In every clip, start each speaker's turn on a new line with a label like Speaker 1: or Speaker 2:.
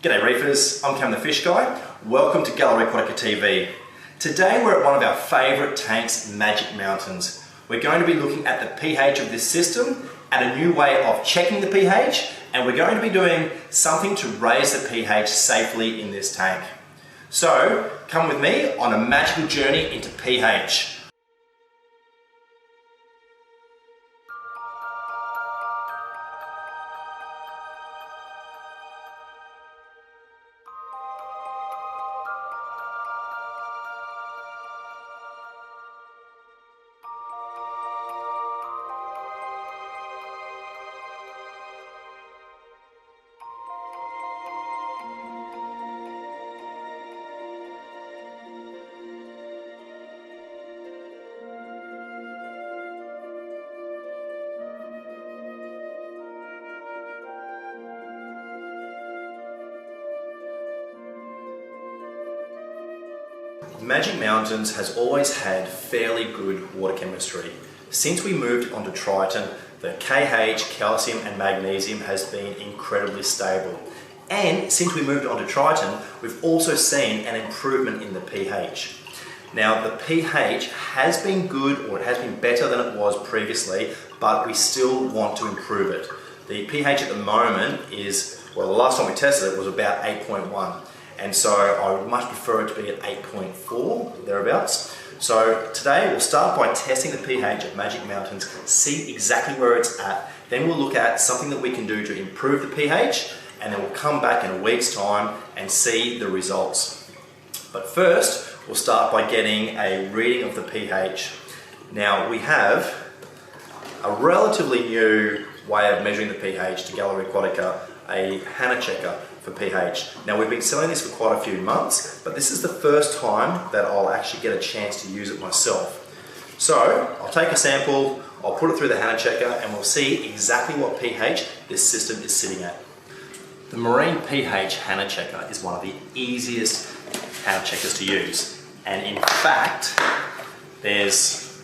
Speaker 1: G'day reefers, I'm Cam the Fish Guy. Welcome to Aquatica TV. Today we're at one of our favourite tanks, Magic Mountains. We're going to be looking at the pH of this system, at a new way of checking the pH, and we're going to be doing something to raise the pH safely in this tank. So, come with me on a magical journey into pH. Magic Mountains has always had fairly good water chemistry. Since we moved onto Triton, the KH, calcium and magnesium has been incredibly stable. And since we moved onto Triton, we've also seen an improvement in the pH. Now the pH has been good, or it has been better than it was previously, but we still want to improve it. The pH at the moment is, well, the last time we tested it was about 8.1. And so I would much prefer it to be at 8.4, thereabouts. So today we'll start by testing the pH of Magic Mountains, see exactly where it's at. Then we'll look at something that we can do to improve the pH, and then we'll come back in a week's time and see the results. But first, we'll start by getting a reading of the pH. Now we have a relatively new way of measuring the pH to Aquatica, a Hana Checker for pH. Now we've been selling this for quite a few months, but this is the first time that I'll actually get a chance to use it myself. So I'll take a sample, I'll put it through the Hana Checker, and we'll see exactly what pH this system is sitting at. The Marine pH Hana Checker is one of the easiest Hana Checkers to use, and in fact there's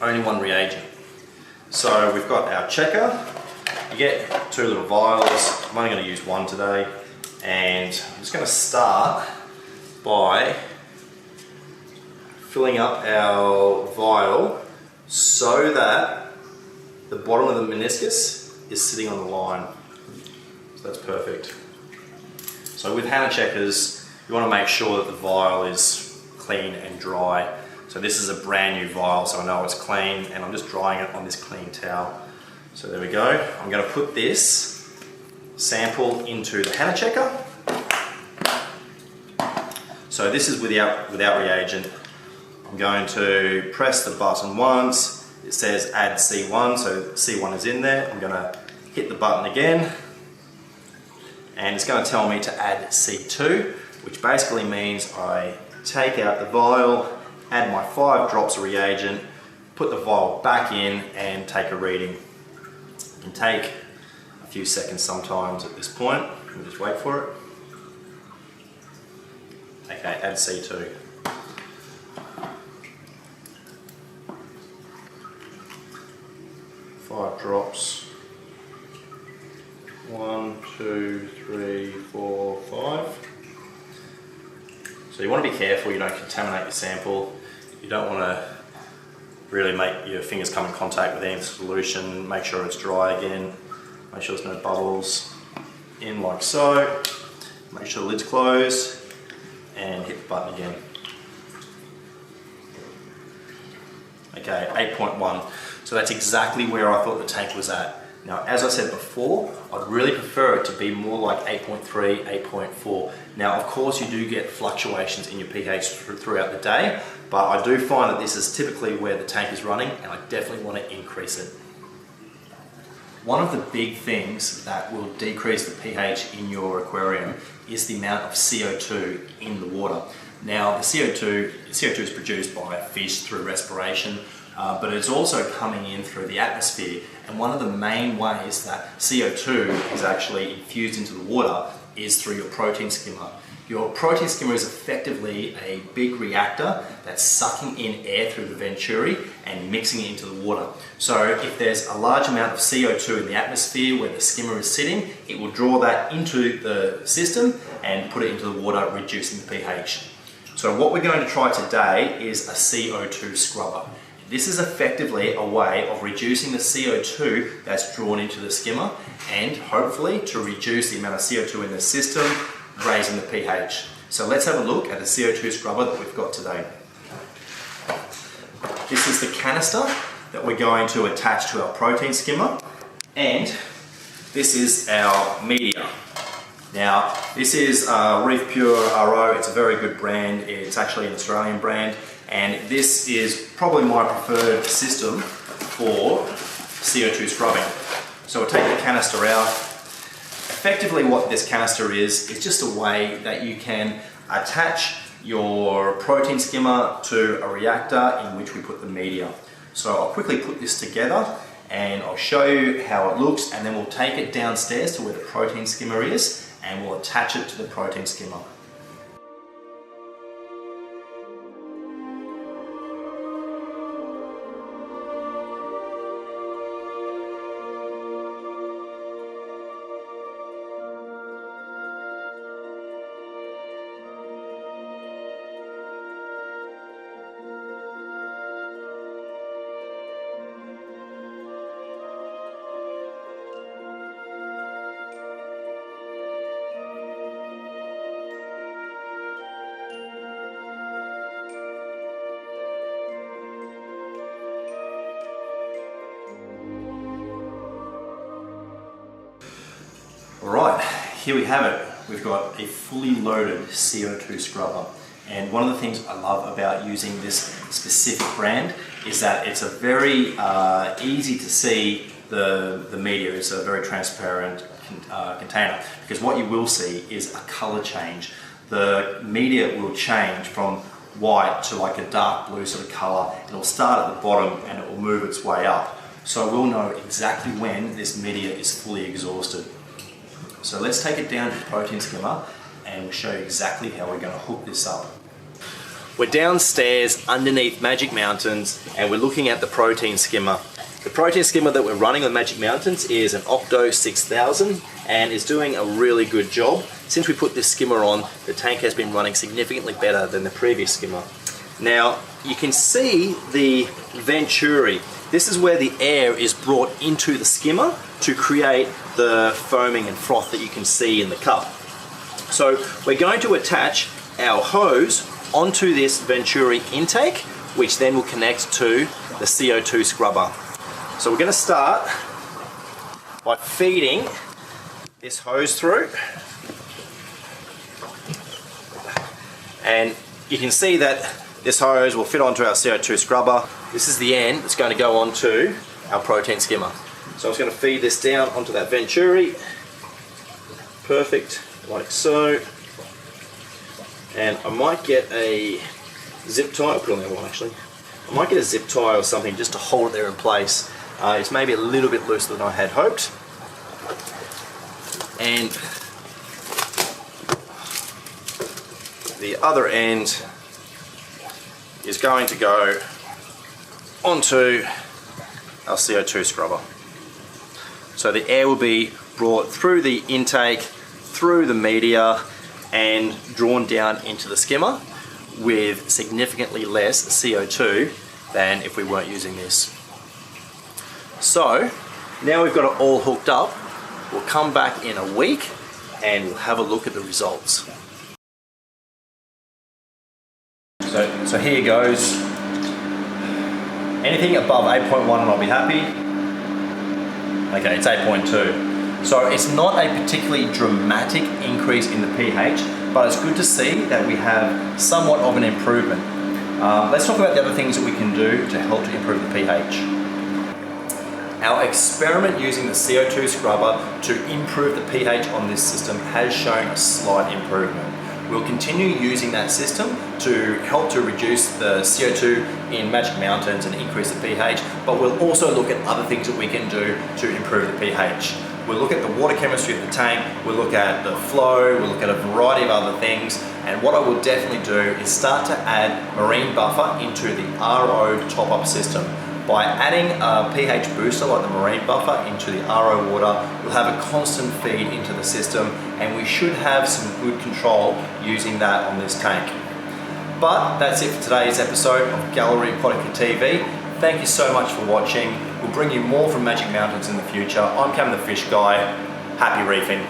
Speaker 1: only one reagent. So we've got our checker. You get two little vials. I'm only going to use one today. And I'm just going to start by filling up our vial so that the bottom of the meniscus is sitting on the line. So that's perfect. So with Hana Checkers, you want to make sure that the vial is clean and dry. So this is a brand new vial, so I know it's clean, and I'm just drying it on this clean towel. So there we go. I'm going to put this sample into the Hana Checker. So this is without reagent. I'm going to press the button once. It says add C1, so C1 is in there. I'm going to hit the button again, and it's going to tell me to add C2, which basically means I take out the vial, add my 5 drops of reagent, put the vial back in, and take a reading. It can take a few seconds sometimes at this point. We'll just wait for it. Okay, add C2. Five drops. 1, 2, 3, 4, 5. So you want to be careful you don't contaminate your sample. You don't want to really make your fingers come in contact with any solution. Make sure it's dry again. Make sure there's no bubbles. In like so. Make sure the lid's closed, and hit the button again. Okay, 8.1. So that's exactly where I thought the tank was at. Now, as I said before, I'd really prefer it to be more like 8.3, 8.4. Now, of course, you do get fluctuations in your pH throughout the day, but I do find that this is typically where the tank is running, and I definitely want to increase it. One of the big things that will decrease the pH in your aquarium is the amount of CO2 in the water. Now, the CO2 is produced by fish through respiration, but it's also coming in through the atmosphere. And one of the main ways that CO2 is actually infused into the water is through your protein skimmer. Your protein skimmer is effectively a big reactor that's sucking in air through the venturi and mixing it into the water. So if there's a large amount of CO2 in the atmosphere where the skimmer is sitting, it will draw that into the system and put it into the water, reducing the pH. So what we're going to try today is a CO2 scrubber. This is effectively a way of reducing the CO2 that's drawn into the skimmer and hopefully to reduce the amount of CO2 in the system, raising the pH. So let's have a look at the CO2 scrubber that we've got today. This is the canister that we're going to attach to our protein skimmer, and this is our media. Now, this is Reef Pure RO. It's a very good brand. It's actually an Australian brand, and this is probably my preferred system for CO2 scrubbing. So we'll take the canister out. Effectively what this canister is just a way that you can attach your protein skimmer to a reactor in which we put the media. So I'll quickly put this together and I'll show you how it looks, and then we'll take it downstairs to where the protein skimmer is and we'll attach it to the protein skimmer. Alright, here we have it. We've got a fully loaded CO2 scrubber, and one of the things I love about using this specific brand is that it's a very easy to see the media. It's a very transparent container, because what you will see is a color change. The media will change from white to like a dark blue sort of color. It'll start at the bottom and it will move its way up. So we'll know exactly when this media is fully exhausted. So let's take it down to the protein skimmer and we'll show you exactly how we're going to hook this up. We're downstairs underneath Magic Mountains and we're looking at the protein skimmer. The protein skimmer that we're running on Magic Mountains is an Octo 6000 and is doing a really good job. Since we put this skimmer on, the tank has been running significantly better than the previous skimmer. Now, you can see the venturi. This is where the air is brought into the skimmer to create the foaming and froth that you can see in the cup. So we're going to attach our hose onto this venturi intake, which then will connect to the CO2 scrubber. So we're going to start by feeding this hose through, and you can see that this hose will fit onto our CO2 scrubber. This is the end that's going to go onto our protein skimmer. So I'm just going to feed this down onto that venturi. Perfect, like so. And I might get a zip tie, I'll put on that one actually. I might get a zip tie or something just to hold it there in place. It's maybe a little bit looser than I had hoped. And the other end is going to go onto our CO2 scrubber. So the air will be brought through the intake, through the media, and drawn down into the skimmer with significantly less CO2 than if we weren't using this. So now we've got it all hooked up, we'll come back in a week and we'll have a look at the results. So here goes. Anything above 8.1 and I'll be happy. Okay, it's 8.2. So it's not a particularly dramatic increase in the pH, but it's good to see that we have somewhat of an improvement. Let's talk about the other things that we can do to help to improve the pH. Our experiment using the CO2 scrubber to improve the pH on this system has shown a slight improvement. We'll continue using that system to help to reduce the CO2 in Magic Mountains and increase the pH, but we'll also look at other things that we can do to improve the pH. We'll look at the water chemistry of the tank, we'll look at the flow, we'll look at a variety of other things, and what I will definitely do is start to add marine buffer into the RO top-up system. By adding a pH booster like the marine buffer into the RO water, we'll have a constant feed into the system, and we should have some good control using that on this tank. But that's it for today's episode of Gallery Aquatica TV. Thank you so much for watching. We'll bring you more from Magic Mountains in the future. I'm Cam the Fish Guy. Happy reefing.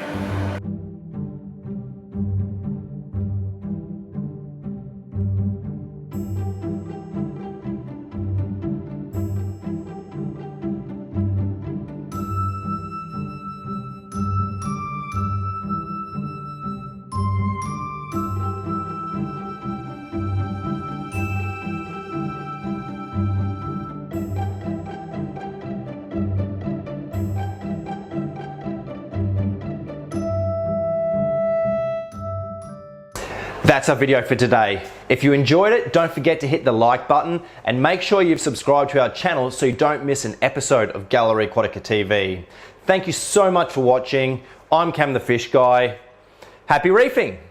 Speaker 1: That's our video for today. If you enjoyed it, don't forget to hit the like button and make sure you've subscribed to our channel so you don't miss an episode of Gallery Aquatica TV. Thank you so much for watching. I'm Cam the Fish Guy. Happy reefing!